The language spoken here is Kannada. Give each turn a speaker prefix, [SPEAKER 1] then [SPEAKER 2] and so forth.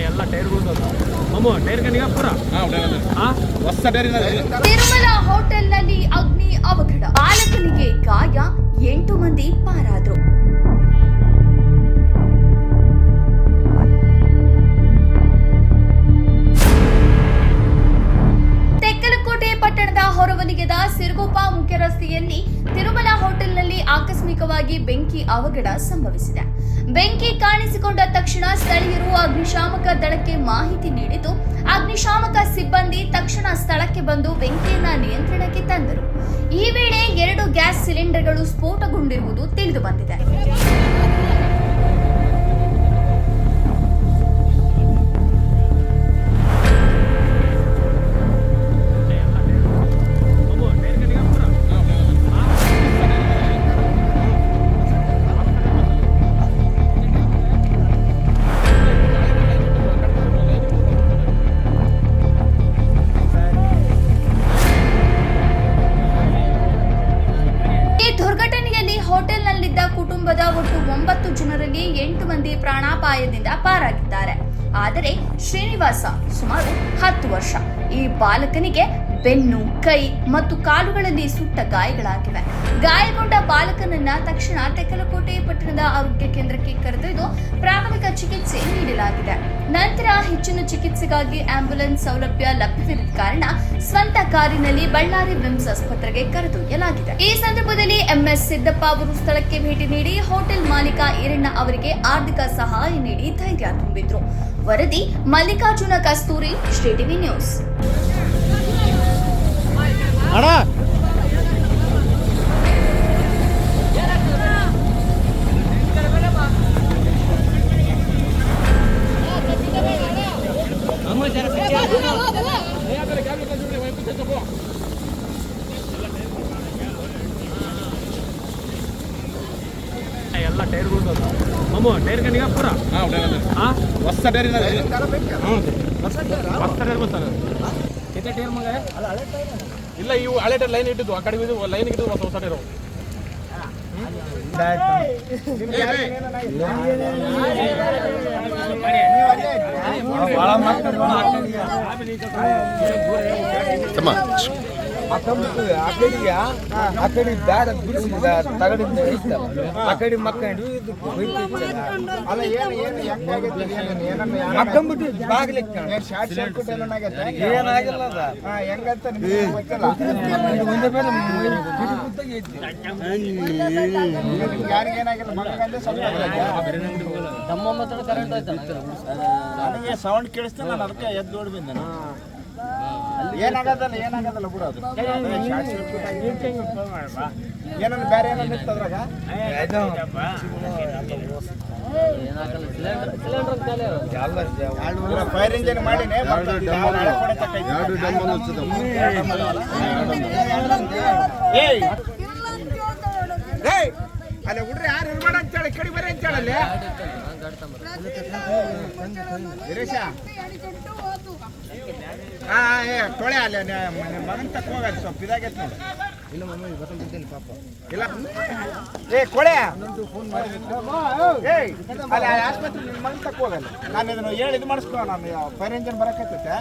[SPEAKER 1] ಎಲ್ಲ ಟೈರ್ಗಳು ಟೈರ್ ಕಣ್ಣಿಗೆ ಪೂರ
[SPEAKER 2] ತಿರುಮಲ ಹೋಟೆಲ್ನಲ್ಲಿ ಅಗ್ನಿ ಅವಘಡ, ಬಾಲಕನಿಗೆ ಗಾಯ, 8 ಮಂದಿ ಪಾರಾದ್ರು. ತೆಕ್ಕಲಕೋಟೆ ಪಟ್ಟಣದ ಹೊರವಲಯದ ಸಿರುಗುಪ್ಪ ಮುಖ್ಯ ರಸ್ತೆಯಲ್ಲಿ ತಿರುಮಲ ಹೋಟೆಲ್ನಲ್ಲಿ ಆಕಸ್ಮಿಕವಾಗಿ ಬೆಂಕಿ ಅವಘಡ ಸಂಭವಿಸಿದೆ. ಬೆಂಕಿ ಕಾಣಿಸಿಕೊಂಡ ತಕ್ಷಣ ಸ್ಥಳೀಯರು ಅಗ್ನಿಶಾಮಕ ದಳಕ್ಕೆ ಮಾಹಿತಿ ನೀಡಿದ್ದು, ಅಗ್ನಿಶಾಮಕ ಸಿಬ್ಬಂದಿ ತಕ್ಷಣ ಸ್ಥಳಕ್ಕೆ ಬಂದು ಬೆಂಕಿಯನ್ನ ನಿಯಂತ್ರಣಕ್ಕೆ ತಂದರು. ಈ ವೇಳೆ 2 ಗ್ಯಾಸ್ ಸಿಲಿಂಡರ್ಗಳು ಸ್ಫೋಟಗೊಂಡಿರುವುದು ತಿಳಿದು ಬಂದಿದೆ. ದುರ್ಘಟನೆಯಲ್ಲಿ ಹೋಟೆಲ್ನಲ್ಲಿದ್ದ ಕುಟುಂಬದ ಒಟ್ಟು 9 ಜನರಲ್ಲಿ 8 ಮಂದಿ ಪ್ರಾಣಾಪಾಯದಿಂದ ಪಾರಾಗಿದ್ದಾರೆ. ಆದರೆ ಶ್ರೀನಿವಾಸ ಸುಮಾರು 10 ವರ್ಷ. ಈ ಬಾಲಕನಿಗೆ ಬೆನ್ನು, ಕೈ ಮತ್ತು ಕಾಲುಗಳಲ್ಲಿ ಸುಟ್ಟ ಗಾಯಗಳಾಗಿವೆ. ಗಾಯಗೊಂಡ ಬಾಲಕನನ್ನ ತಕ್ಷಣ ತೆಕ್ಕಲಕೋಟೆ ಪಟ್ಟಣದ ಆರೋಗ್ಯ ಕೇಂದ್ರಕ್ಕೆ ಕರೆದೊಯ್ದು ಪ್ರಾಥಮಿಕ ಚಿಕಿತ್ಸೆ ನೀಡಲಾಗಿದೆ. ನಂತರ ಹೆಚ್ಚಿನ ಚಿಕಿತ್ಸೆಗಾಗಿ ಆಂಬ್ಯುಲೆನ್ಸ್ ಸೌಲಭ್ಯ ಲಭ್ಯವಿರದ ಕಾರಣ ಸ್ವಂತ ಕಾರಿನಲ್ಲಿ ಬಳ್ಳಾರಿ ವಿಮ್ಸ್ ಆಸ್ಪತ್ರೆಗೆ ಕರೆದೊಯ್ಯಲಾಗಿದೆ. ಈ ಸಂದರ್ಭದಲ್ಲಿ ಎಂಎಸ್ ಸಿದ್ದಪ್ಪ ಅವರು ಸ್ಥಳಕ್ಕೆ ಭೇಟಿ ನೀಡಿ ಹೋಟೆಲ್ ಮಾಲೀಕ ಈರಣ್ಣ ಅವರಿಗೆ ಆರ್ಥಿಕ ಸಹಾಯ ನೀಡಿ ಧೈರ್ಯ ತುಂಬಿದ್ರು. ವರದಿ ಮಲ್ಲಿಕಾರ್ಜುನ ಕಸ್ತೂರಿ, ಶ್ರೀ ಟಿವಿ ನ್ಯೂಸ್.
[SPEAKER 1] ಎಲ್ಲ ಟೈರ್ಗಳು ಟೈರ್ ಕಣ್ಣಿಗೆ ಪೂರ ಹೊಸ ಟೈರ್ ಟೈರ್ ಮಗ ಇಲ್ಲ, ಇವು ಹಳೆ ಟೈರ್ ಲೈನ್ ಇಟ್ಟಿದ್ದು, ಆ ಕಡೆ ಲೈನ್ ಇಟ್ಟಿದ್ದು ಹೊಸ ಟೈರ್.
[SPEAKER 3] ಅಕಡೆ ಬ್ಯಾಡ ತಗಡಿಂದ ಅಕಡೆ ಮಕ್ಕಂಡು ಮಕ್ಕಂಬಿಟ್ಟು ಬಾಗ್ಲಿಕ್ಕೆ ಏನಾಗಿಲ್ಲ
[SPEAKER 4] ನನಗೆ ಸೌಂಡ್ ಕೇಳಿಸ್ತೇನೆ, ನಾನು ಅದಕ್ಕೆ ಎದ್ದು ಓಡಿ ಬಂದೆ. ಏನಾಗದಲ್ಲ ಬಿಡು, ಅದು ಏನಂದ್ರೆ ಬೇರೆ ಏನಾದ್ರು ಇರ್ತದ್ರಾಗ ಫೈರ್ ಇಂಜಿನ್ ಮಾಡಿನೇ ಅಲ್ಲ ಹುಡ್ರಿ ಯಾರು ಇರ್ಬೇಡ ಅಂತೇಳಿ ಕಡಿ ಬರೀ ಅಂತೇಳಲ್ಲಿ ಗಿರೀಶ ತೊಳೆ ಅಲ್ಲ ಮಗನ್ ತಕ್ಕ ಹೋಗಲ್ಲ, ಸ್ವಲ್ಪ ಇದಾಗೈತೆ ನೋಡಿ. ಇಲ್ಲ ಮಮ್ಮಿ ಬರ್ತೇನೆ ಪಾಪ. ಇಲ್ಲ ಕೊಳೆ ಅಲ್ಲಿ ಆಸ್ಪತ್ರೆ ನಿಮ್ಮ ಮಗನ್ ತಕ್ಕ ಹೋಗಲ್ಲ. ನಾನು ಇದನ್ನು ಹೇಳಿ ಇದು ಮಾಡಿಸ್ಕೊ, ನಾನು ಫೈರ್ ಇಂಜಿನ್ ಬರಕೈತೆ.